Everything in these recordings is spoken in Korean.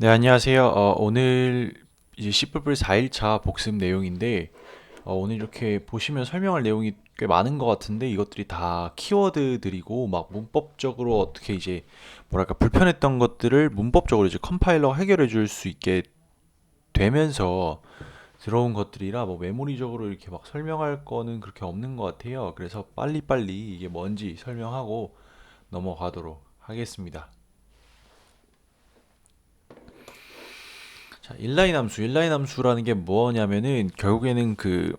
네, 안녕하세요. 오늘 이제 C++ 4일차 복습 내용인데, 오늘 이렇게 보시면 설명할 내용이 꽤 많은 것 같은데, 이것들이 다 키워드들이고, 막 문법적으로 어떻게 이제, 뭐랄까, 불편했던 것들을 문법적으로 이제 컴파일러가 해결해 줄 수 있게 되면서 들어온 것들이라, 뭐 메모리적으로 이렇게 막 설명할 거는 그렇게 없는 것 같아요. 그래서 빨리빨리 이게 뭔지 설명하고 넘어가도록 하겠습니다. 자, 인라인 함수라는 게 뭐냐면은 결국에는 그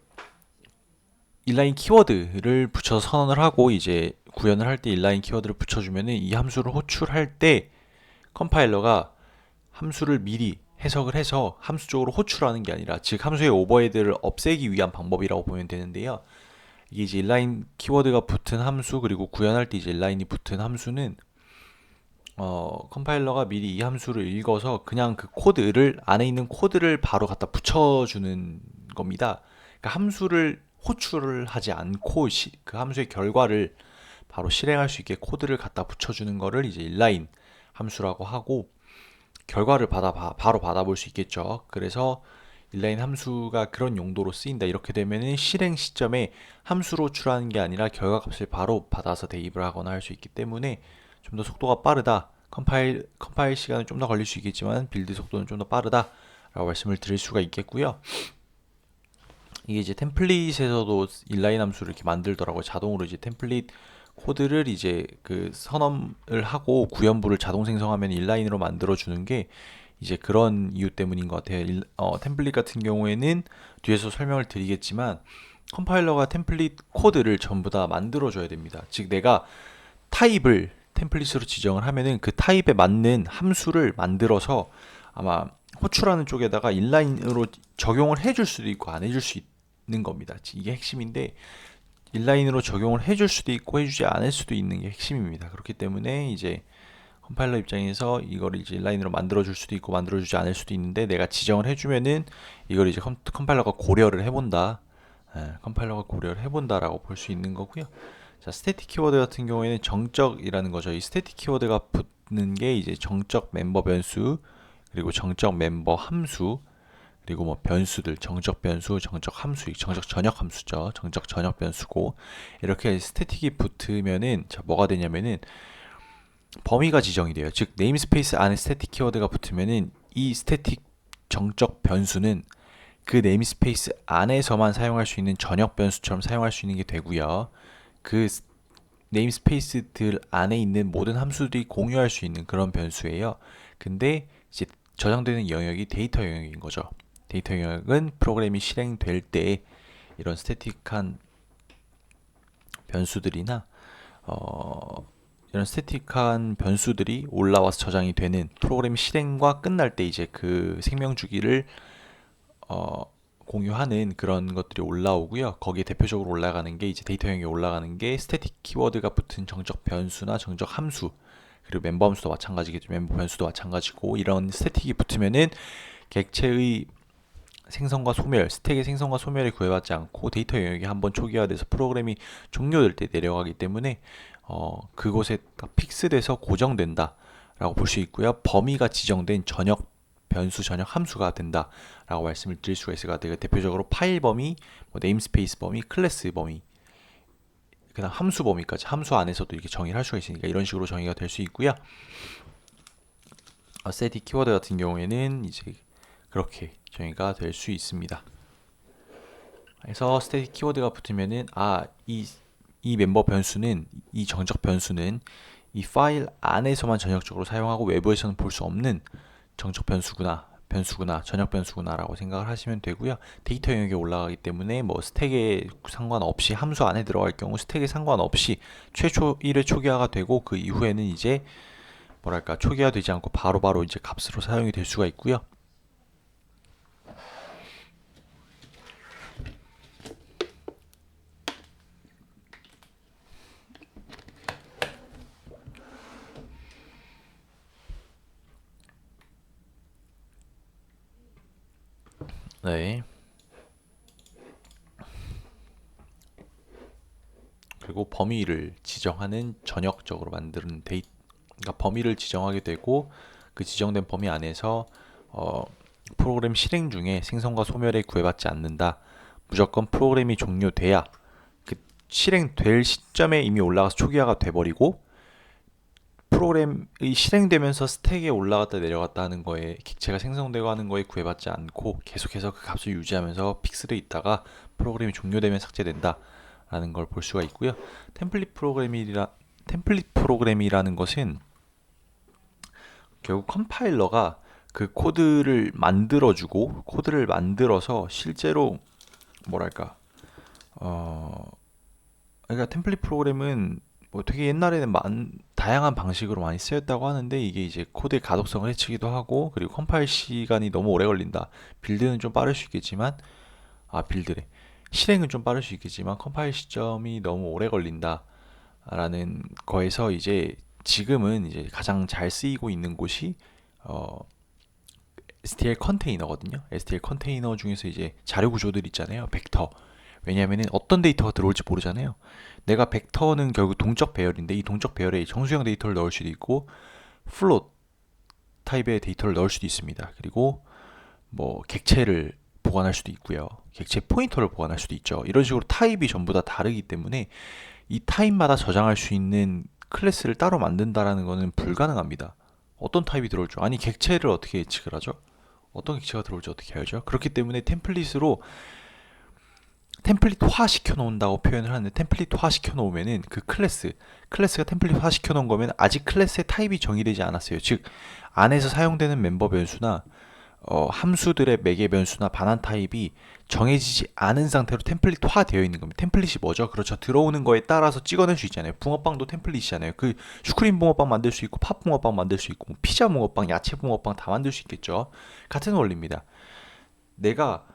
인라인 키워드를 붙여서 선언을 하고 이제 구현을 할 때 인라인 키워드를 붙여주면은 이 함수를 호출할 때 컴파일러가 함수를 미리 해석을 해서 함수 쪽으로 호출하는 게 아니라 즉 함수의 오버헤드를 없애기 위한 방법이라고 보면 되는데요. 이게 이제 인라인 키워드가 붙은 함수 그리고 구현할 때 이제 인라인이 붙은 함수는 컴파일러가 미리 이 함수를 읽어서 그냥 그 코드를 안에 있는 코드를 바로 갖다 붙여주는 겁니다. 그러니까 함수를 호출을 하지 않고 그 함수의 결과를 바로 실행할 수 있게 코드를 갖다 붙여주는 거를 이제 인라인 함수라고 하고 결과를 바로 받아볼 수 있겠죠. 그래서 인라인 함수가 그런 용도로 쓰인다. 이렇게 되면은 실행 시점에 함수로 호출하는 게 아니라 결과 값을 바로 받아서 대입을 하거나 할 수 있기 때문에 좀 더 속도가 빠르다. 컴파일 시간은 좀 더 걸릴 수 있겠지만 빌드 속도는 좀 더 빠르다라고 말씀을 드릴 수가 있겠고요. 이게 이제 템플릿에서도 인라인 함수를 이렇게 만들더라고요. 자동으로 이제 템플릿 코드를 이제 그 선언을 하고 구현부를 자동 생성하면 인라인으로 만들어 주는 게 이제 그런 이유 때문인 것 같아요. 템플릿 같은 경우에는 뒤에서 설명을 드리겠지만 컴파일러가 템플릿 코드를 전부 다 만들어 줘야 됩니다. 즉 내가 타입을 템플릿으로 지정을 하면은 그 타입에 맞는 함수를 만들어서 아마 호출하는 쪽에다가 인라인으로 적용을 해줄 수도 있고 안 해줄 수 있는 겁니다. 이게 핵심인데 인라인으로 적용을 해줄 수도 있고 해주지 않을 수도 있는 게 핵심입니다. 그렇기 때문에 이제 컴파일러 입장에서 이걸 이제 인라인으로 만들어줄 수도 있고 만들어주지 않을 수도 있는데 내가 지정을 해주면은 이걸 이제 컴파일러가 고려를 해본다. 컴파일러가 고려를 해본다라고 볼 수 있는 거고요. 자, 스태틱 키워드 같은 경우에는 정적이라는 거죠. 이 스태틱 키워드가 붙는 게 이제 정적 멤버 변수, 그리고 정적 멤버 함수, 그리고 뭐 변수들, 정적 변수, 정적 함수, 정적 전역 함수죠. 정적 전역 변수고 이렇게 스태틱이 붙으면은 자, 뭐가 되냐면은 범위가 지정이 돼요. 즉 네임스페이스 안에 스태틱 키워드가 붙으면은 이 스태틱 정적 변수는 그 네임스페이스 안에서만 사용할 수 있는 전역 변수처럼 사용할 수 있는 게 되고요. 그 네임스페이스들 안에 있는 모든 함수들이 공유할 수 있는 그런 변수예요. 근데 이제 저장되는 영역이 데이터 영역인 거죠. 데이터 영역은 프로그램이 실행될 때 이런 스태틱한 변수들이나 어, 이런 스태틱한 변수들이 올라와서 저장이 되는 프로그램 실행과 끝날 때 이제 그 생명 주기를 어, 공유하는 그런 것들이 올라오고요. 거기에 대표적으로 올라가는 게 이제 데이터 형이 올라가는 게 스태틱 키워드가 붙은 정적 변수나 정적 함수 그리고 멤버 함수도 마찬가지겠죠. 멤버 변수도 마찬가지고 이런 스태틱이 붙으면은 객체의 생성과 소멸, 스택의 생성과 소멸이 구애받지 않고 데이터 영역이 한번 초기화돼서 프로그램이 종료될 때 내려가기 때문에 그곳에 딱 픽스돼서 고정된다라고 볼 수 있고요. 범위가 지정된 전역 변수 전역 함수가 된다라고 말씀을 드릴 수가 있을 것 같아요. 대표적으로 파일 범위, 뭐 네임스페이스 범위, 클래스 범위, 그다음 함수 범위까지 함수 안에서도 이렇게 정의를 할 수가 있으니까 이런 식으로 정의가 될 수 있고요. static 키워드 같은 경우에는 이제 그렇게 정의가 될 수 있습니다. 그래서 스태틱 키워드가 붙으면은 이 멤버 변수는 이 정적 변수는 이 파일 안에서만 전역적으로 사용하고 외부에서는 볼 수 없는 정적 변수구나 전역 변수구나라고 생각을 하시면 되고요. 데이터 영역에 올라가기 때문에 뭐 스택에 상관없이 함수 안에 들어갈 경우 스택에 상관없이 최초 1회 초기화가 되고 그 이후에는 이제 뭐랄까 초기화되지 않고 바로바로 이제 값으로 사용이 될 수가 있고요. 네. 그리고 범위를 지정하는 전역적으로 만드는 그러니까 범위를 지정하게 되고 그 지정된 범위 안에서 어, 프로그램 실행 중에 생성과 소멸에 구애받지 않는다. 무조건 프로그램이 종료돼야 그 실행될 시점에 이미 올라가서 초기화가 돼버리고 프로그램이 실행되면서 스택에 올라갔다 내려갔다 하는 거에 객체가 생성되고 하는 거에 구애받지 않고 계속해서 그 값을 유지하면서 픽스돼 있다가 프로그램이 종료되면 삭제된다 라는 걸 볼 수가 있고요. 템플릿 프로그램이라는 것은 결국 컴파일러가 그 코드를 만들어서 실제로 뭐랄까 그러니까 템플릿 프로그램은 뭐 되게 옛날에는 다양한 방식으로 많이 쓰였다고 하는데 이게 이제 코드의 가독성을 해치기도 하고 그리고 컴파일 시간이 너무 오래 걸린다. 빌드는 좀 빠를 수 있겠지만 빌드래. 실행은 좀 빠를 수 있겠지만 컴파일 시점이 너무 오래 걸린다라는 거에서 이제 지금은 이제 가장 잘 쓰이고 있는 곳이 STL 컨테이너거든요. STL 컨테이너 중에서 이제 자료 구조들 있잖아요. 벡터. 왜냐하면 어떤 데이터가 들어올지 모르잖아요. 내가 벡터는 결국 동적 배열인데 이 동적 배열에 정수형 데이터를 넣을 수도 있고 플롯 타입의 데이터를 넣을 수도 있습니다. 그리고 뭐 객체를 보관할 수도 있고요. 객체 포인터를 보관할 수도 있죠. 이런 식으로 타입이 전부 다 다르기 때문에 이 타입마다 저장할 수 있는 클래스를 따로 만든다라는 것은 불가능합니다. 어떤 타입이 들어올 줄 아니 객체를 어떻게 예측을 하죠? 어떤 객체가 들어올지 어떻게 알죠? 그렇기 때문에 템플릿화 시켜 놓는다고 표현을 하는데 템플릿화 시켜 놓으면은 그 클래스가 템플릿화 시켜 놓은 거면 아직 클래스의 타입이 정의되지 않았어요. 즉 안에서 사용되는 멤버 변수나 함수들의 매개 변수나 반환 타입이 정해지지 않은 상태로 템플릿화 되어 있는 겁니다. 템플릿이 뭐죠? 그렇죠. 들어오는 거에 따라서 찍어낼 수 있잖아요. 붕어빵도 템플릿이잖아요. 그 슈크림 붕어빵 만들 수 있고 팝 붕어빵 만들 수 있고 피자 붕어빵, 야채 붕어빵 다 만들 수 있겠죠. 같은 원리입니다. 내가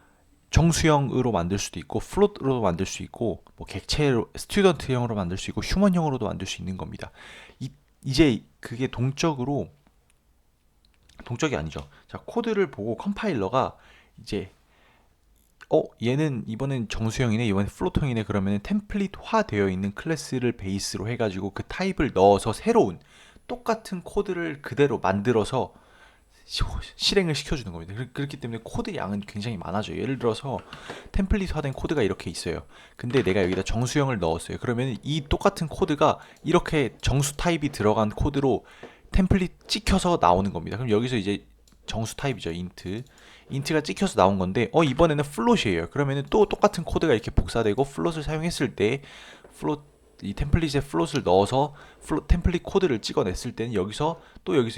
정수형으로 만들 수도 있고 플롯으로 만들 수 있고 뭐 객체로 스튜던트형으로 만들 수 있고 휴먼형으로도 만들 수 있는 겁니다. 이제 그게 동적이 아니죠. 자, 코드를 보고 컴파일러가 이제 얘는 이번엔 정수형이네, 이번엔 플롯형이네 그러면 템플릿화 되어 있는 클래스를 베이스로 해가지고 그 타입을 넣어서 새로운 똑같은 코드를 그대로 만들어서 실행을 시켜주는 겁니다. 그렇기 때문에 코드 양은 굉장히 많아져요. 예를 들어서 템플릿화된 코드가 이렇게 있어요. 근데 내가 여기다 정수형을 넣었어요. 그러면 이 똑같은 코드가 이렇게 정수 타입이 들어간 코드로 템플릿 찍혀서 나오는 겁니다. 그럼 여기서 이제 정수 타입이죠. 인트가 찍혀서 나온 건데 이번에는 플롯이에요. 그러면은 또 똑같은 코드가 이렇게 복사되고 플롯을 사용했을 때 이 템플릿에 플롯을 넣어서 템플릿 코드를 찍어냈을 때는 여기서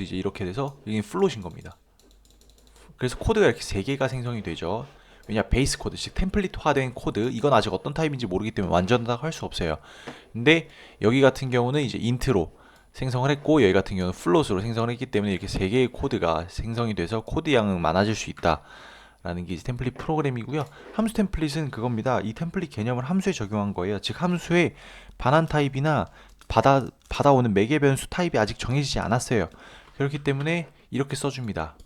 이제 이렇게 돼서 여기는 플롯인 겁니다. 그래서 코드가 이렇게 세 개가 생성이 되죠. 왜냐 베이스 코드, 즉 템플릿화된 코드 이건 아직 어떤 타입인지 모르기 때문에 완전하다고 할 수 없어요. 근데 여기 같은 경우는 이제 인트로 생성을 했고 여기 같은 경우는 플롯으로 생성을 했기 때문에 이렇게 세 개의 코드가 생성이 돼서 코드 양은 많아질 수 있다 라는 게 이제 템플릿 프로그램이고요. 함수 템플릿은 그겁니다. 이 템플릿 개념을 함수에 적용한 거예요. 즉 함수의 반환 타입이나 받아오는 매개 변수 타입이 아직 정해지지 않았어요. 그렇기 때문에 이렇게 써줍니다.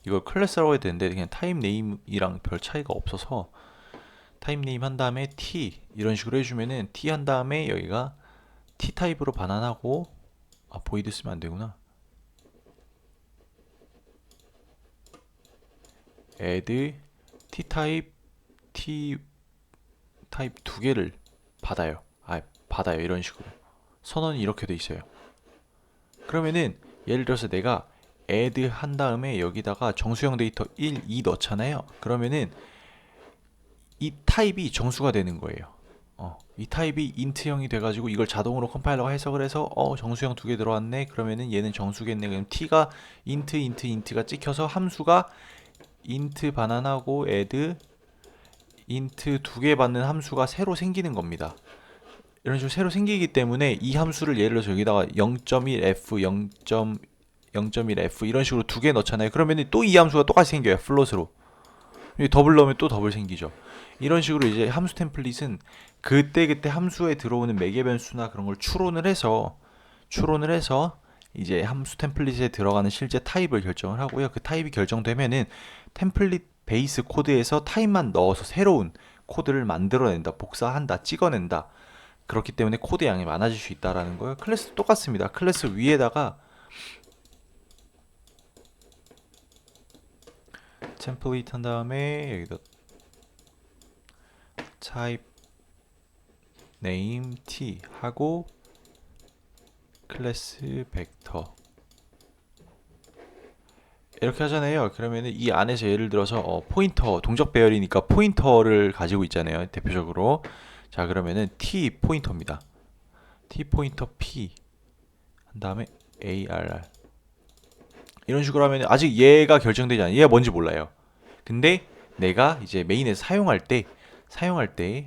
이걸 클래스라고 해야 되는데 그냥 타입 네임이랑 별 차이가 없어서 타입 네임 한 다음에 t 이런 식으로 해주면은 t 한 다음에 여기가 t 타입으로 반환하고 보이드 쓰면 안 되구나. add t 타입 두 개를 받아요. 이런 식으로 선언이 이렇게 돼 있어요. 그러면은 예를 들어서 내가 add 한 다음에 여기다가 정수형 데이터 1, 2 넣잖아요. 그러면은 이 타입이 정수가 되는 거예요. 이 타입이 int형이 돼가지고 이걸 자동으로 컴파일러가 해석을 해서 정수형 두 개 들어왔네. 그러면은 얘는 정수겠네. 그럼 t가 int가 찍혀서 함수가 int 반환하고 add int 두 개 받는 함수가 새로 생기는 겁니다. 이런 식으로 새로 생기기 때문에 이 함수를 예를 들어서 여기다가 0.1f, 0.1f 이런 식으로 두 개 넣잖아요. 그러면 또 이 함수가 똑같이 생겨요. 플롯으로. 더블 넣으면 또 더블 생기죠. 이런 식으로 이제 함수 템플릿은 그때 함수에 들어오는 매개 변수나 그런 걸 추론을 해서 이제 함수 템플릿에 들어가는 실제 타입을 결정을 하고요. 그 타입이 결정되면은 템플릿 베이스 코드에서 타입만 넣어서 새로운 코드를 만들어낸다, 복사한다, 찍어낸다. 그렇기 때문에 코드 양이 많아질 수 있다라는 거예요. 클래스도 똑같습니다. 클래스 위에다가 템플릿 한 다음에 여기다 type name t 하고 클래스 벡터 이렇게 하잖아요. 그러면은 이 안에서 예를 들어서 포인터 동적 배열이니까 포인터를 가지고 있잖아요. 대표적으로 자 그러면은 t 포인터입니다. t 포인터 p 한 다음에 arr 이런 식으로 하면 아직 얘가 결정되지 않아요. 얘가 뭔지 몰라요. 근데 내가 이제 메인에서 사용할 때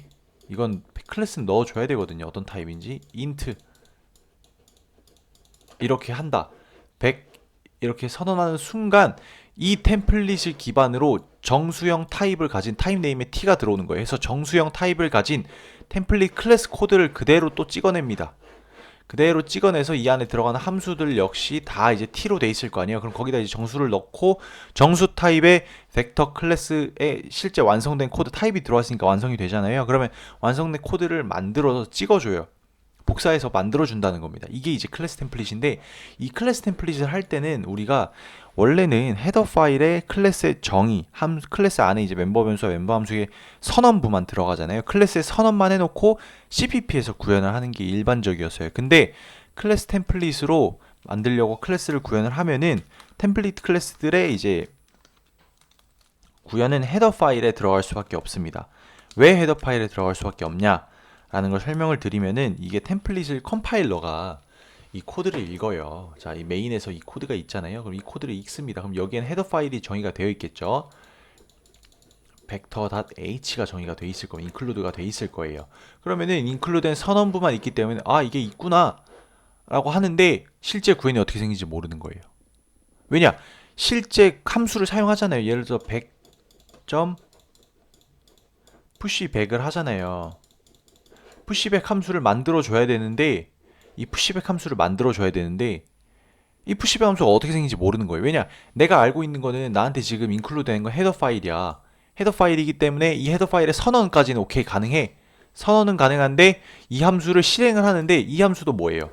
이건 클래스는 넣어줘야 되거든요. 어떤 타입인지 int 이렇게 한다. 100 이렇게 선언하는 순간 이 템플릿을 기반으로 정수형 타입을 가진 타입 네임에 t가 들어오는 거예요. 그래서 정수형 타입을 가진 템플릿 클래스 코드를 그대로 또 찍어냅니다. 그대로 찍어내서 이 안에 들어가는 함수들 역시 다 이제 t로 돼 있을 거 아니에요. 그럼 거기다 이제 정수를 넣고 정수 타입의 벡터 클래스에 실제 완성된 코드 타입이 들어왔으니까 완성이 되잖아요. 그러면 완성된 코드를 만들어서 찍어줘요. 복사해서 만들어준다는 겁니다. 이게 이제 클래스 템플릿인데 이 클래스 템플릿을 할 때는 우리가 원래는 헤더 파일에 클래스의 정의, 클래스 안에 이제 멤버 변수와 멤버 함수의 선언부만 들어가잖아요. 클래스의 선언만 해놓고 CPP에서 구현을 하는 게 일반적이었어요. 근데 클래스 템플릿으로 만들려고 클래스를 구현을 하면은 템플릿 클래스들의 이제 구현은 헤더 파일에 들어갈 수밖에 없습니다. 왜 헤더 파일에 들어갈 수밖에 없냐? 라는 걸 설명을 드리면은 이게 템플릿을 컴파일러가 이 코드를 읽어요. 자, 이 메인에서 이 코드가 있잖아요. 그럼 이 코드를 읽습니다. 그럼 여기엔 헤더 파일이 정의가 되어 있겠죠. vector.h가 정의가 되어 있을 거예요. include가 되어 있을 거예요. 그러면은 include된 선언부만 있기 때문에 아, 이게 있구나 라고 하는데 실제 구현이 어떻게 생긴지 모르는 거예요. 왜냐? 실제 함수를 사용하잖아요. 예를 들어 100.pushback을 하잖아요. 푸시백 함수를 만들어 줘야 되는데 이 푸시백 함수를 만들어 줘야 되는데 이 푸시백 함수가 어떻게 생긴지 모르는 거예요. 왜냐? 내가 알고 있는 거는 나한테 지금 인클루드 되는 건 헤더 파일이야. 헤더 파일이기 때문에 이 헤더 파일의 선언까지는 오케이 가능해. 선언은 가능한데 이 함수를 실행을 하는데 이 함수도 뭐예요?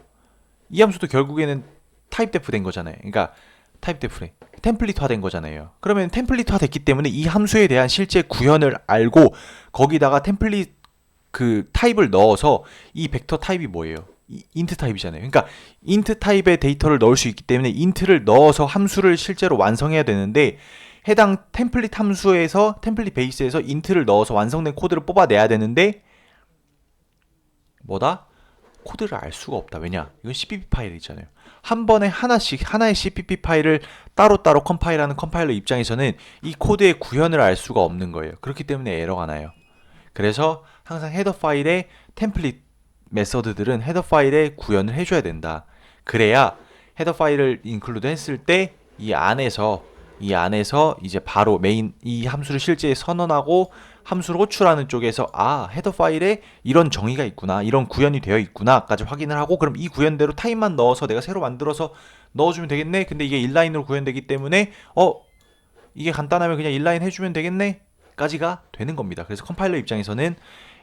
이 함수도 결국에는 타입 데프 된 거잖아요. 그러니까 타입 데프래. 템플릿화 된 거잖아요. 그러면 템플릿화 됐기 때문에 이 함수에 대한 실제 구현을 알고 거기다가 템플릿 그 타입을 넣어서 이 벡터 타입이 뭐예요? 인트 타입이잖아요. 그러니까 인트 타입의 데이터를 넣을 수 있기 때문에 인트를 넣어서 함수를 실제로 완성해야 되는데 해당 템플릿 함수에서 템플릿 베이스에서 인트를 넣어서 완성된 코드를 뽑아내야 되는데 뭐다? 코드를 알 수가 없다. 왜냐? 이건 CPP 파일이잖아요. 한 번에 하나의 CPP 파일을 따로따로 컴파일하는 컴파일러 입장에서는 이 코드의 구현을 알 수가 없는 거예요. 그렇기 때문에 에러가 나요. 그래서 항상 헤더 파일의 템플릿 메서드들은 헤더 파일에 구현을 해줘야 된다. 그래야 헤더 파일을 인클루드 했을 때 이 안에서 이제 바로 메인 이 함수를 실제 선언하고 함수를 호출하는 쪽에서 아 헤더 파일에 이런 정의가 있구나 이런 구현이 되어 있구나까지 확인을 하고 그럼 이 구현대로 타입만 넣어서 내가 새로 만들어서 넣어주면 되겠네. 근데 이게 인라인으로 구현되기 때문에 이게 간단하면 그냥 인라인 해주면 되겠네 까지가 되는 겁니다. 그래서 컴파일러 입장에서는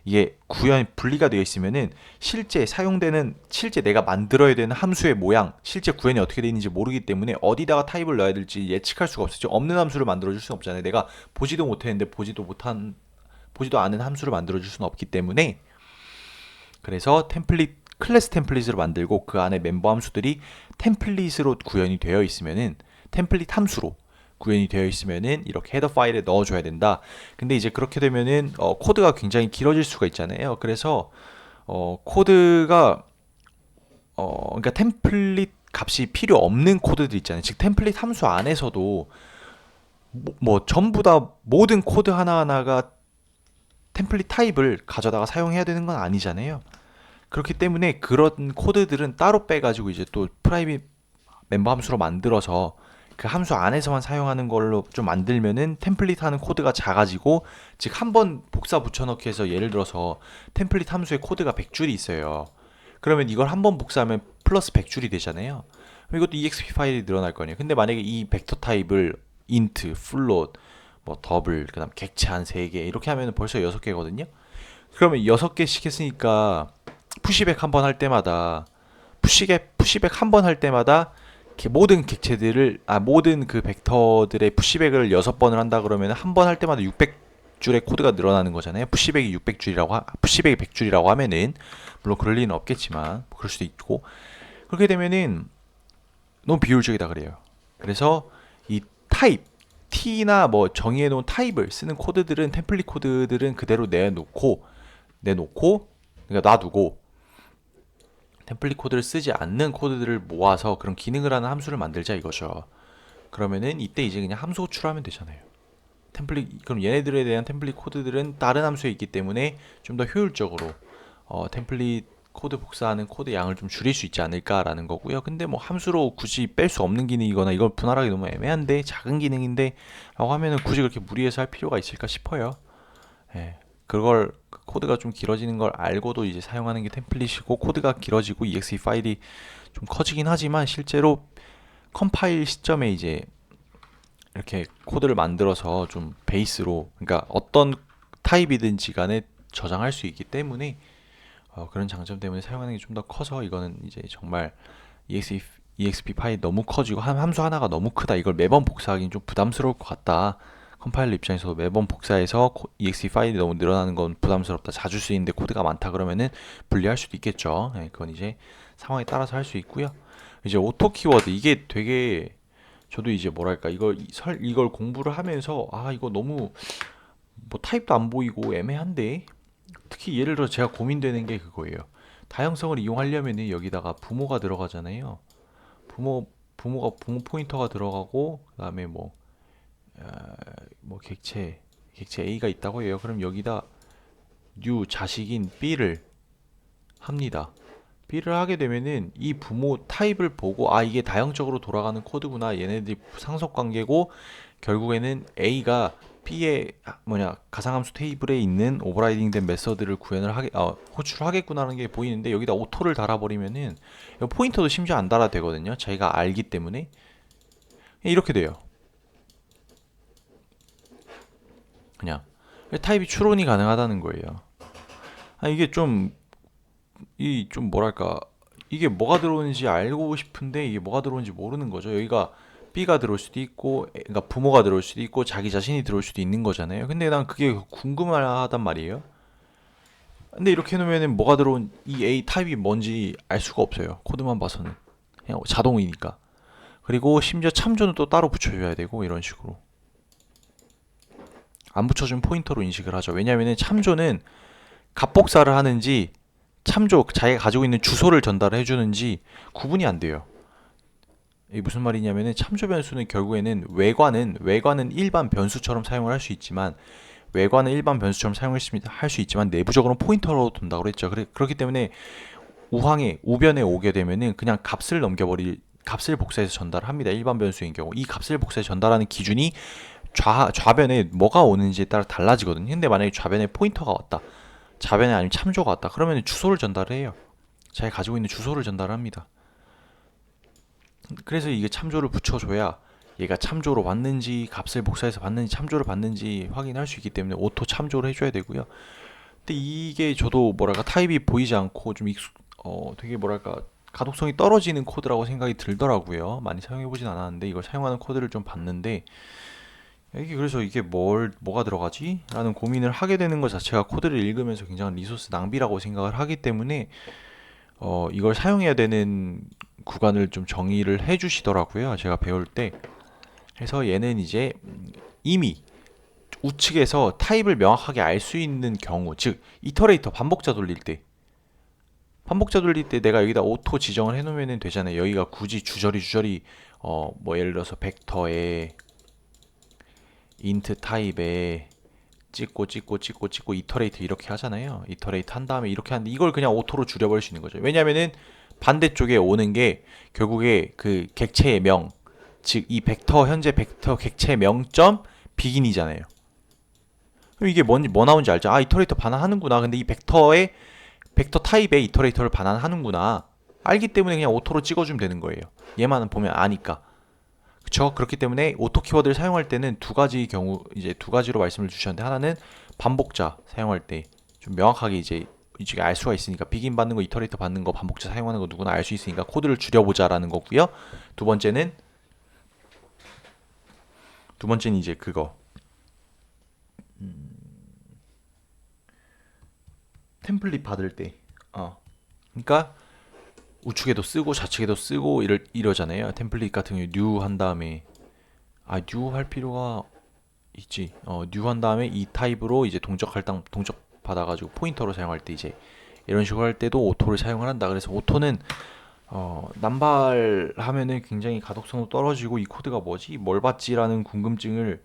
이게 구현 분리가 되어 있으면은 실제 사용되는 실제 내가 만들어야 되는 함수의 모양 실제 구현이 어떻게 되어 있는지 모르기 때문에 어디다가 타입을 넣어야 될지 예측할 수가 없어요. 없는 함수를 만들어 줄 수는 없잖아요. 내가 보지도 못했는데 보지도 않은 함수를 만들어 줄 수는 없기 때문에 그래서 클래스 템플릿으로 만들고 그 안에 멤버 함수들이 템플릿으로 구현이 되어 있으면은 템플릿 함수로 구현이 되어 있으면은 이렇게 헤더 파일에 넣어줘야 된다. 근데 이제 그렇게 되면은 코드가 굉장히 길어질 수가 있잖아요. 그래서 코드가 그러니까 템플릿 값이 필요 없는 코드들 있잖아요. 즉 템플릿 함수 안에서도 뭐 전부 다 모든 코드 하나하나가 템플릿 타입을 가져다가 사용해야 되는 건 아니잖아요. 그렇기 때문에 그런 코드들은 따로 빼가지고 이제 또 프라이빗 멤버 함수로 만들어서 그 함수 안에서만 사용하는 걸로 좀 만들면은 템플릿 하는 코드가 작아지고 즉 한 번 복사 붙여넣기 해서 예를 들어서 템플릿 함수의 코드가 100줄이 있어요. 그러면 이걸 한 번 복사하면 플러스 100줄이 되잖아요. 그럼 이것도 EXP 파일이 늘어날 거 아니에요. 근데 만약에 이 벡터 타입을 int, float, 뭐 더블, 그다음 객체 한 3개 이렇게 하면 벌써 6개거든요. 그러면 6개씩 했으니까 푸시백 한 번 할 때마다 푸시백 한 번 할 때마다 모든 객체들을 모든 그 벡터들의 푸시백을 6번을 한다 그러면 한 번 할 때마다 600줄의 코드가 늘어나는 거잖아요. 푸시백이 100줄이라고 하면은 물론 그럴 리는 없겠지만 그럴 수도 있고 그렇게 되면은 너무 비효율적이다 그래요. 그래서 이 타입 T나 뭐 정의해 놓은 타입을 쓰는 코드들은 템플릿 코드들은 그대로 내놓고 그러니까 놔두고 템플릿 코드를 쓰지 않는 코드들을 모아서 그런 기능을 하는 함수를 만들자 이거죠. 그러면은 이때 이제 그냥 함수 호출하면 되잖아요. 그럼 얘네들에 대한 템플릿 코드들은 다른 함수에 있기 때문에 좀 더 효율적으로 템플릿 코드 복사하는 코드 양을 좀 줄일 수 있지 않을까라는 거고요. 근데 뭐 함수로 굳이 뺄 수 없는 기능이거나 이걸 분할하기 너무 애매한데 작은 기능인데 라고 하면은 굳이 그렇게 무리해서 할 필요가 있을까 싶어요. 예. 그걸 코드가 좀 길어지는 걸 알고도 이제 사용하는 게 템플릿이고 코드가 길어지고 exe 파일이 좀 커지긴 하지만 실제로 컴파일 시점에 이제 이렇게 코드를 만들어서 좀 베이스로 그러니까 어떤 타입이든지 간에 저장할 수 있기 때문에 그런 장점 때문에 사용하는 게 좀 더 커서 이거는 이제 정말 exp 파일이 너무 커지고 함수 하나가 너무 크다 이걸 매번 복사하기는 좀 부담스러울 것 같다. 컴파일러 입장에서 매번 복사해서 exe 파일이 너무 늘어나는 건 부담스럽다. 자주 쓰이는데 코드가 많다 그러면은 분리할 수도 있겠죠. 네, 그건 이제 상황에 따라서 할 수 있고요. 이제 오토 키워드 이게 되게 저도 이제 뭐랄까 이걸 공부를 하면서 이거 너무 뭐 타입도 안 보이고 애매한데 특히 예를 들어 제가 고민되는 게 그거예요. 다양성을 이용하려면은 여기다가 부모가 들어가잖아요. 부모 포인터가 들어가고 그다음에 뭐 객체 A가 있다고 해요. 그럼 여기다 new 자식인 B를 합니다. B를 하게 되면은 이 부모 타입을 보고 이게 다형적으로 돌아가는 코드구나. 얘네들이 상속 관계고 결국에는 A가 B의 가상함수 테이블에 있는 오버라이딩된 메서드를 호출하겠구나라는 게 보이는데 여기다 오토를 달아버리면은 포인터도 심지어 안 달아도 되거든요. 자기가 알기 때문에 이렇게 돼요. 그냥 타입이 추론이 가능하다는 거예요. 이게 좀 뭐랄까 이게 뭐가 들어오는지 알고 싶은데 이게 뭐가 들어오는지 모르는 거죠. 여기가 B가 들어올 수도 있고 그러니까 부모가 들어올 수도 있고 자기 자신이 들어올 수도 있는 거잖아요. 근데 난 그게 궁금하단 말이에요. 근데 이렇게 해놓으면 뭐가 들어온 이 A 타입이 뭔지 알 수가 없어요. 코드만 봐서는 그냥 자동이니까. 그리고 심지어 참조는 또 따로 붙여줘야 되고 이런 식으로 안 붙여주면 포인터로 인식을 하죠. 왜냐하면 참조는 값복사를 하는지 자기가 가지고 있는 주소를 전달해 주는지 구분이 안 돼요. 이게 무슨 말이냐면은 참조 변수는 결국에는 외관은 일반 변수처럼 사용을 할 수 있지만 할 수 있지만 내부적으로는 포인터로 둔다고 그랬죠. 그렇기 때문에 우변에 오게 되면은 그냥 값을 복사해서 전달을 합니다. 일반 변수인 경우 이 값을 복사해서 전달하는 기준이 좌변에 뭐가 오는지에 따라 달라지거든요. 근데 만약에 좌변에 포인터가 왔다. 좌변에 아니면 참조가 왔다. 그러면 주소를 전달을 해요. 자기가 가지고 있는 주소를 전달합니다. 그래서 이게 참조를 붙여줘야 얘가 참조로 받는지 값을 복사해서 받는지 참조를 받는지 확인할 수 있기 때문에 오토 참조를 해줘야 되고요. 근데 이게 저도 타입이 보이지 않고 되게 가독성이 떨어지는 코드라고 생각이 들더라고요. 많이 사용해보진 않았는데 이걸 사용하는 코드를 좀 봤는데 그래서 이게 뭐가 들어가지? 라는 고민을 하게 되는 것 자체가 코드를 읽으면서 굉장한 리소스 낭비라고 생각을 하기 때문에 이걸 사용해야 되는 구간을 좀 정의를 해 주시더라고요. 제가 배울 때. 그래서 얘는 이제 이미 우측에서 타입을 명확하게 알 수 있는 경우, 즉 이터레이터 반복자 돌릴 때 내가 여기다 오토 지정을 해 놓으면 되잖아요. 여기가 굳이 주저리 예를 들어서 벡터에 인트 타입에 찍고 이터레이트 이렇게 하잖아요. 이터레이트 한 다음에 이렇게 하는데 이걸 그냥 오토로 줄여버릴 수 있는 거죠. 왜냐면은 반대쪽에 오는 게 결국에 그 객체의 명, 즉 이 현재 벡터 객체 명점 비긴이잖아요. 그럼 이게 뭐 나오는지 알죠? 이터레이터 반환하는구나. 근데 이 벡터 타입의 이터레이터를 반환하는구나. 알기 때문에 그냥 오토로 찍어주면 되는 거예요. 얘만 보면 아니까. 그쵸? 그렇기 때문에 오토 키워드를 사용할 때는 두 가지로 말씀을 주셨는데 하나는 반복자 사용할 때 좀 명확하게 이제 이제 알 수가 있으니까 비긴 받는 거, 이터레이터 받는 거, 반복자 사용하는 거 누구나 알 수 있으니까 코드를 줄여보자라는 거고요. 두 번째는 이제 그거 템플릿 받을 때, 그러니까 우측에도 쓰고 좌측에도 쓰고 이러잖아요. 템플릿 같은 경우 뉴 한 다음에 뉴 할 필요가 있지. 뉴 한 다음에 이 타입으로 이제 동적 받아가지고 포인터로 사용할 때 이제 이런 식으로 할 때도 오토를 사용을 한다. 그래서 오토는 남발하면은 굉장히 가독성도 떨어지고 이 코드가 뭐지? 뭘 받지라는 궁금증을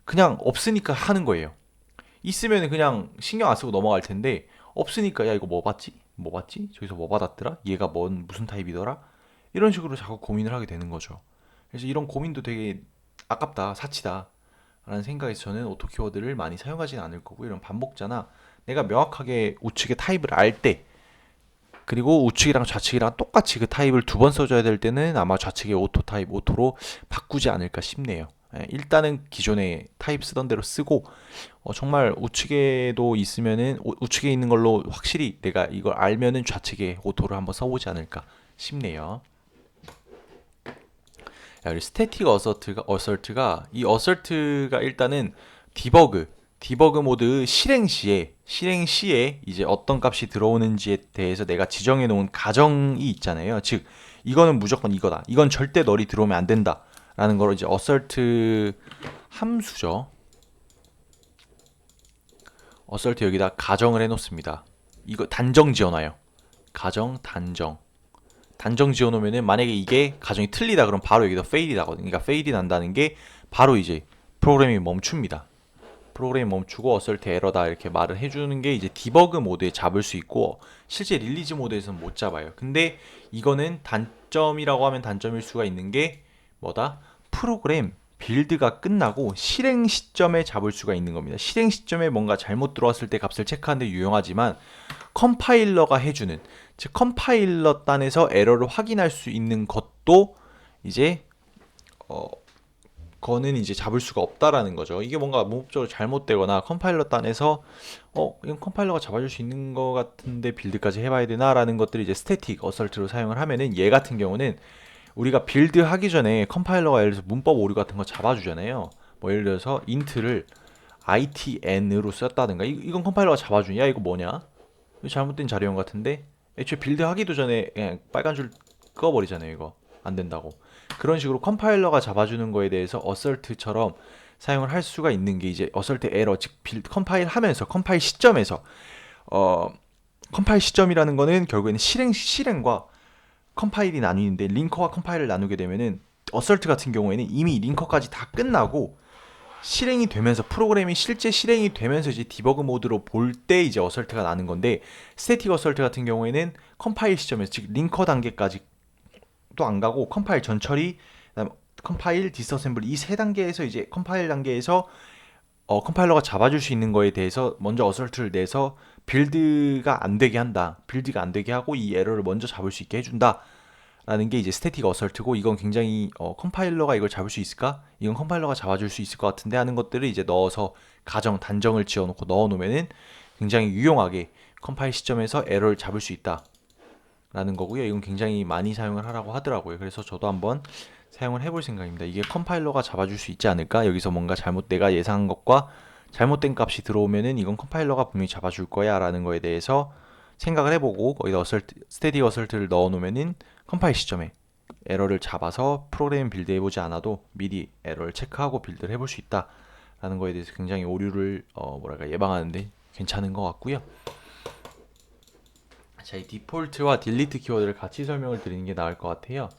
그냥 없으니까 하는 거예요. 있으면 그냥 신경 안 쓰고 넘어갈 텐데 없으니까 야 이거 뭐 받지? 뭐 받지? 저기서 뭐 받았더라? 얘가 무슨 타입이더라? 이런 식으로 자꾸 고민을 하게 되는 거죠. 그래서 이런 고민도 되게 아깝다, 사치다 라는 생각에서 저는 오토 키워드를 많이 사용하지는 않을 거고, 이런 반복자나 내가 명확하게 우측의 타입을 알 때, 그리고 우측이랑 좌측이랑 똑같이 그 타입을 두 번 써줘야 될 때는 아마 좌측의 오토 타입 오토로 바꾸지 않을까 싶네요. 일단은 기존의 타입 쓰던 대로 쓰고, 정말 우측에도 있으면은 우측에 있는 걸로 확실히 내가 이걸 알면은 좌측에 오토를 한번 써보지 않을까 싶네요. 그리고 스태틱 어설트가 이 어설트가 일단은 디버그 모드 실행 시에 이제 어떤 값이 들어오는지에 대해서 내가 지정해 놓은 가정이 있잖아요. 즉 이거는 무조건 이거다. 이건 절대 널이 들어오면 안 된다. 라는 거로 이제 어설트 함수죠. 어설트 여기다 가정을 해 놓습니다. 이거 단정 지어놔요. 단정 지어놓으면은 만약에 이게 가정이 틀리다 그럼 바로 여기다 페일이 나거든요. 그러니까 페일이 난다는 게 바로 이제 프로그램이 멈춥니다. 프로그램이 멈추고 어설트 에러다 이렇게 말을 해주는 게 이제 디버그 모드에 잡을 수 있고, 실제 릴리즈 모드에서는 못 잡아요. 근데 이거는 단점이라고 하면 단점일 수가 있는 게 뭐다? 프로그램 빌드가 끝나고 실행 시점에 잡을 수가 있는 겁니다. 실행 시점에 뭔가 잘못 들어왔을 때 값을 체크하는 데 유용하지만, 컴파일러가 해주는, 즉 컴파일러 단에서 에러를 확인할 수 있는 것도 이제 거는 이제 잡을 수가 없다라는 거죠. 이게 뭔가 문법적으로 잘못되거나 컴파일러 단에서 이건 컴파일러가 잡아줄 수 있는 것 같은데 빌드까지 해봐야 되나라는 것들이 이제 스태틱 어설트로 사용을 하면은, 얘 같은 경우는 우리가 빌드 하기 전에 컴파일러가 예를 들어서 문법 오류 같은 거 잡아주잖아요. 뭐 예를 들어서 int를 itn으로 썼다든가, 이건 컴파일러가 잡아주냐? 야 이거 뭐냐? 이거 잘못된 자료형 같은데 애초에 빌드 하기도 전에 그냥 빨간 줄 끄어버리잖아요. 이거 안 된다고. 그런 식으로 컴파일러가 잡아주는 거에 대해서 어설트처럼 사용을 할 수가 있는 게 이제 어설트 에러, 즉 컴파일 하면서 컴파일 시점에서 컴파일 시점이라는 거는 결국에는 실행과 컴파일이 나뉘는데, 링커와 컴파일을 나누게 되면은 어설트 같은 경우에는 이미 링커까지 다 끝나고 실행이 되면서, 프로그램이 실제 실행이 되면서 이제 디버그 모드로 볼 때 이제 어설트가 나는 건데, 스태틱 어설트 같은 경우에는 컴파일 시점에서, 즉 링커 단계까지 또 안 가고 컴파일 전 처리, 그다음 컴파일, 디스어셈블 이 세 단계에서 이제 컴파일 단계에서 컴파일러가 잡아줄 수 있는 거에 대해서 먼저 어설트를 내서 빌드가 안 되게 하고 이 에러를 먼저 잡을 수 있게 해준다 라는 게 이제 스태틱 어설트고, 이건 굉장히 컴파일러가 이걸 잡을 수 있을까? 이건 컴파일러가 잡아줄 수 있을 것 같은데 하는 것들을 이제 넣어서 단정을 지어놓고 넣어놓으면은 굉장히 유용하게 컴파일 시점에서 에러를 잡을 수 있다 라는 거고요. 이건 굉장히 많이 사용을 하라고 하더라고요. 그래서 저도 한번 사용을 해볼 생각입니다. 이게 컴파일러가 잡아줄 수 있지 않을까? 여기서 뭔가 내가 예상한 것과 잘못된 값이 들어오면은 이건 컴파일러가 분명히 잡아줄 거야 라는 거에 대해서 생각을 해보고, 거기다 스테디 어설트를 넣어놓으면은 컴파일 시점에 에러를 잡아서 프로그램 빌드 해보지 않아도 미리 에러를 체크하고 빌드를 해볼 수 있다 라는 거에 대해서 굉장히 오류를 예방하는데 괜찮은 것 같고요. 자, 이 디폴트와 딜리트 키워드를 같이 설명을 드리는 게 나을 것 같아요.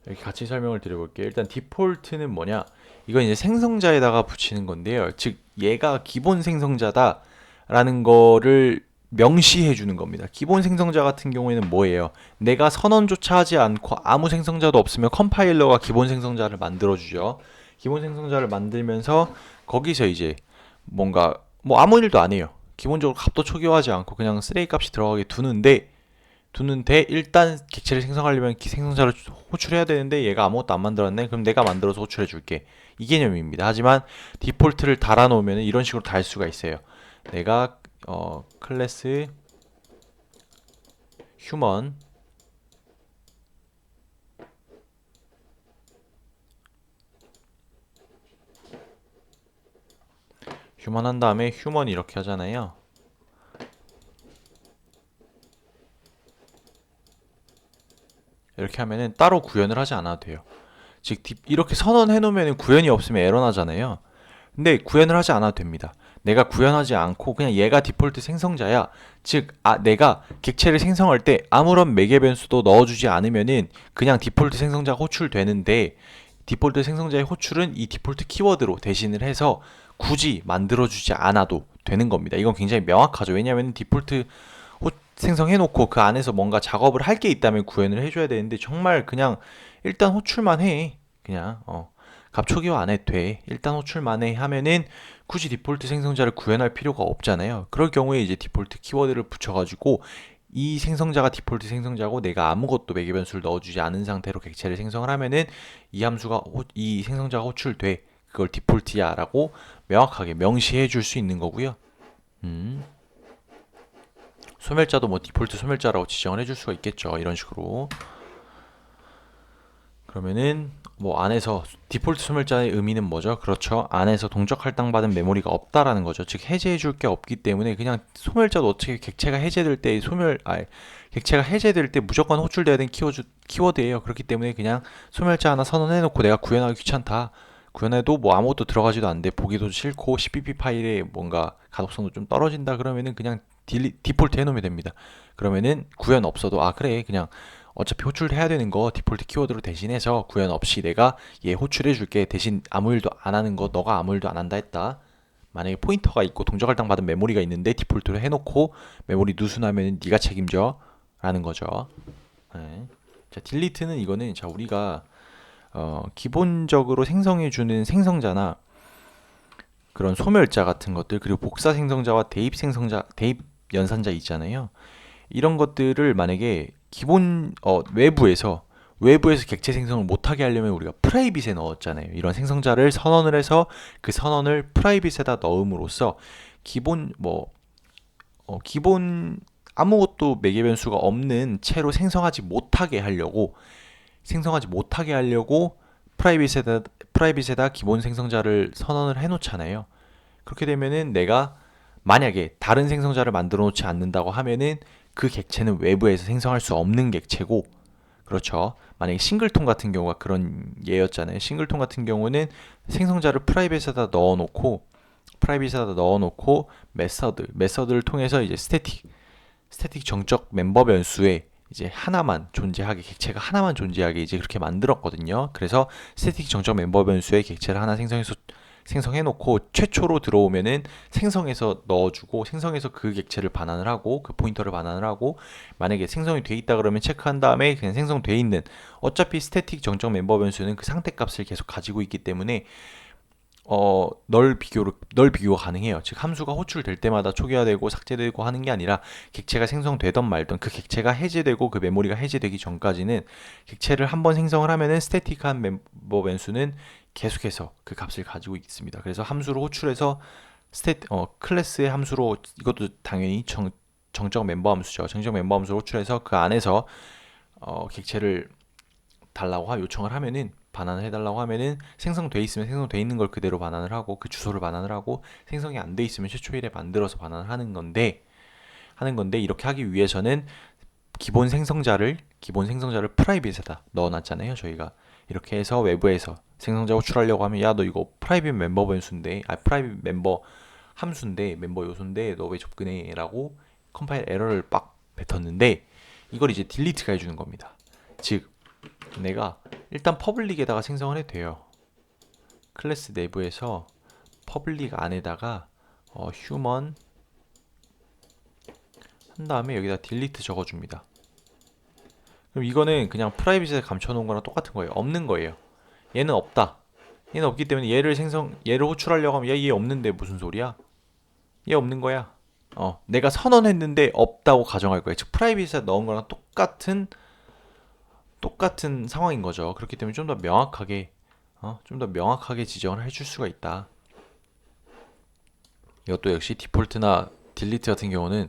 이렇게 같이 설명을 드려볼게요. 일단 디폴트는 뭐냐? 이건 이제 생성자에다가 붙이는 건데요. 즉 얘가 기본 생성자다라는 거를 명시해 주는 겁니다. 기본 생성자 같은 경우에는 뭐예요? 내가 선언조차 하지 않고 아무 생성자도 없으면 컴파일러가 기본 생성자를 만들어 주죠. 기본 생성자를 만들면서 거기서 이제 뭔가 아무 일도 안 해요. 기본적으로 값도 초기화하지 않고 그냥 쓰레기 값이 들어가게 두는데, 두는데 일단 객체를 생성하려면 생성자를 호출해야 되는데 얘가 아무것도 안 만들었네. 그럼 내가 만들어서 호출해 줄게. 이 개념입니다. 하지만 디폴트를 달아놓으면 이런 식으로 달 수가 있어요. 내가 클래스 휴먼 휴먼 한 다음에 휴먼 이렇게 하잖아요. 이렇게 하면은 따로 구현을 하지 않아도 돼요. 즉 이렇게 선언해 놓으면 구현이 없으면 에러 나잖아요. 근데 구현을 하지 않아도 됩니다. 내가 구현하지 않고 그냥 얘가 디폴트 생성자야. 즉 내가 객체를 생성할 때 아무런 매개 변수도 넣어주지 않으면은 그냥 디폴트 생성자가 호출되는데, 디폴트 생성자의 호출은 이 디폴트 키워드로 대신을 해서 굳이 만들어주지 않아도 되는 겁니다. 이건 굉장히 명확하죠. 왜냐하면 디폴트 생성해놓고 그 안에서 뭔가 작업을 할 게 있다면 구현을 해줘야 되는데, 정말 그냥 일단 호출만 해. 그냥 갑초기화 안 해도 돼. 일단 호출만 해 하면은 굳이 디폴트 생성자를 구현할 필요가 없잖아요. 그럴 경우에 이제 디폴트 키워드를 붙여가지고 이 생성자가 디폴트 생성자고 내가 아무것도 매개 변수를 넣어주지 않은 상태로 객체를 생성을 하면은 이 생성자가 호출돼. 그걸 디폴트야라고 명확하게 명시해 줄 수 있는 거고요. 소멸자도 뭐 디폴트 소멸자라고 지정을 해줄 수가 있겠죠. 이런 식으로. 그러면은 뭐 안에서 디폴트 소멸자의 의미는 뭐죠? 그렇죠. 안에서 동적 할당받은 메모리가 없다라는 거죠. 즉 해제해 줄 게 없기 때문에 그냥 소멸자도 어떻게 객체가 해제될 때 객체가 해제될 때 무조건 호출돼야 되는 키워드예요. 그렇기 때문에 그냥 소멸자 하나 선언해 놓고 내가 구현하기 귀찮다. 구현해도 뭐 아무것도 들어가지도 않는데 보기도 싫고 CPP 파일에 뭔가 가독성도 좀 떨어진다 그러면은 그냥 디폴트 해놓으면 됩니다. 그러면은 구현 없어도 그래 그냥 어차피 호출해야 되는 거 디폴트 키워드로 대신해서 구현 없이 내가 얘 호출해 줄게. 대신 아무 일도 안 하는 거 너가 아무 일도 안 한다 했다. 만약에 포인터가 있고 동작할당 받은 메모리가 있는데 디폴트로 해놓고 메모리 누수나면 네가 책임져 라는 거죠. 네. 자, 딜리트는 이거는 자 우리가 기본적으로 생성해주는 생성자나 그런 소멸자 같은 것들, 그리고 복사 생성자와 대입 연산자 있잖아요. 이런 것들을 만약에 기본 외부에서 객체 생성을 못하게 하려면 우리가 프라이빗에 넣었잖아요. 이런 생성자를 선언을 해서 그 선언을 프라이빗에다 넣음으로써 기본 아무것도 매개 변수가 없는 채로 생성하지 못하게 하려고 프라이빗에다 기본 생성자를 선언을 해놓잖아요. 그렇게 되면은 내가 만약에 다른 생성자를 만들어 놓지 않는다고 하면은 그 객체는 외부에서 생성할 수 없는 객체고, 그렇죠. 만약에 싱글톤 같은 경우가 그런 예였잖아요. 싱글톤 같은 경우는 생성자를 프라이빗에다 넣어놓고 메서드를 통해서 이제 스태틱 정적 멤버 변수에 이제 객체가 하나만 존재하게 이제 그렇게 만들었거든요. 그래서 스태틱 정적 멤버 변수에 객체를 하나 생성해놓고 최초로 들어오면은 생성해서 넣어주고, 생성해서 그 객체를 반환을 하고 그 포인터를 반환을 하고, 만약에 생성이 돼 있다 그러면 체크한 다음에 그냥 생성돼 있는, 어차피 스태틱 정적 멤버 변수는 그 상태 값을 계속 가지고 있기 때문에 널 비교가 가능해요. 즉 함수가 호출될 때마다 초기화되고 삭제되고 하는 게 아니라 객체가 생성되던 말던 그 객체가 해제되고 그 메모리가 해제되기 전까지는 객체를 한번 생성을 하면은 스태틱한 멤버 변수는 계속해서 그 값을 가지고 있습니다. 그래서 함수로 호출해서 클래스의 함수로, 이것도 당연히 정적 멤버 함수죠. 정적 멤버 함수로 호출해서 그 안에서 객체를 달라고 요청을 하면은, 반환을 해달라고 하면은 생성돼 있으면 생성돼 있는 걸 그대로 반환을 하고 그 주소를 반환을 하고, 생성이 안 돼 있으면 최초일에 만들어서 반환을 하는 건데 이렇게 하기 위해서는 기본 생성자를 프라이빗에다 넣어놨잖아요. 저희가 이렇게 해서 외부에서 생성자 호출하려고 하면 야 너 이거 프라이빗 멤버 변수인데 프라이빗 멤버 함수인데 멤버 요소인데 너 왜 접근해? 라고 컴파일 에러를 빡 뱉었는데, 이걸 이제 딜리트가 해주는 겁니다. 즉 내가 일단 퍼블릭에다가 생성을 해도 돼요. 클래스 내부에서 퍼블릭 안에다가 휴먼 한 다음에 여기다 딜리트 적어줍니다. 그럼 이거는 그냥 프라이빗에 감춰놓은 거랑 똑같은 거예요. 없는 거예요. 얘는 없다. 얘는 없기 때문에 얘를 호출하려고 하면 얘 없는데 무슨 소리야? 얘 없는 거야. 내가 선언했는데 없다고 가정할 거예요. 즉 프라이빗에 넣은 거랑 똑같은 상황인 거죠. 그렇기 때문에 좀 더 명확하게 좀 더 명확하게 지정을 해줄 수가 있다. 이것도 역시 디폴트나 딜리트 같은 경우는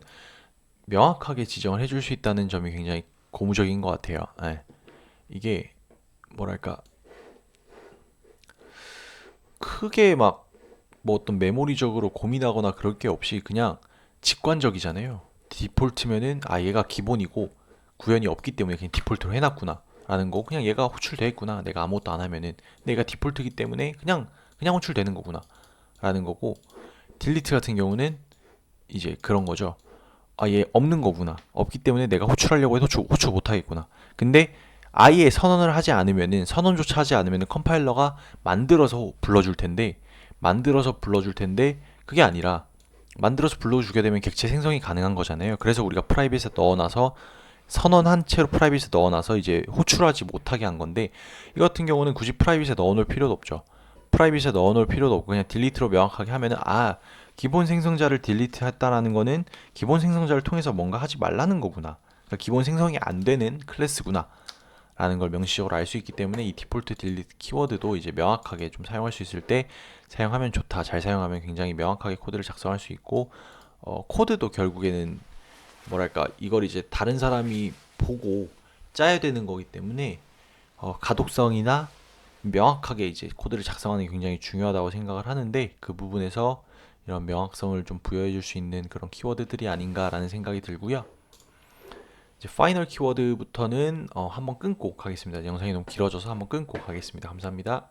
명확하게 지정을 해줄 수 있다는 점이 굉장히 고무적인 것 같아요. 예. 이게 뭐랄까 크게 막 뭐 어떤 메모리적으로 고민하거나 그럴 게 없이 그냥 직관적이잖아요. 디폴트면은 얘가 기본이고 구현이 없기 때문에 그냥 디폴트로 해놨구나 라는 거, 그냥 얘가 호출돼 있구나, 내가 아무것도 안 하면은 내가 디폴트이기 때문에 그냥 호출되는 거구나 라는 거고, 딜리트 같은 경우는 이제 그런 거죠. 얘 없는 거구나, 없기 때문에 내가 호출하려고 해도 호출 못 하겠구나. 근데 아예 선언조차 하지 않으면은 컴파일러가 만들어서 불러줄 텐데 그게 아니라 만들어서 불러주게 되면 객체 생성이 가능한 거잖아요. 그래서 우리가 프라이빗에 넣어놔서 선언한 채로 프라이빗에 넣어놔서 이제 호출하지 못하게 한 건데, 이 같은 경우는 굳이 프라이빗에 넣어놓을 필요도 없죠. 프라이빗에 넣어놓을 필요도 없고 그냥 딜리트로 명확하게 하면은 기본 생성자를 딜리트 했다라는 거는 기본 생성자를 통해서 뭔가 하지 말라는 거구나, 그러니까 기본 생성이 안 되는 클래스구나 라는 걸 명시적으로 알 수 있기 때문에 이 디폴트 딜리트 키워드도 이제 명확하게 좀 사용할 수 있을 때 사용하면 좋다. 잘 사용하면 굉장히 명확하게 코드를 작성할 수 있고, 코드도 결국에는 뭐랄까 이걸 이제 다른 사람이 보고 짜야 되는 거기 때문에 가독성이나 명확하게 이제 코드를 작성하는 게 굉장히 중요하다고 생각을 하는데, 그 부분에서 이런 명확성을 좀 부여해 줄 수 있는 그런 키워드들이 아닌가라는 생각이 들고요. 이제 파이널 키워드부터는 한번 끊고 가겠습니다. 영상이 너무 길어져서 한번 끊고 가겠습니다. 감사합니다.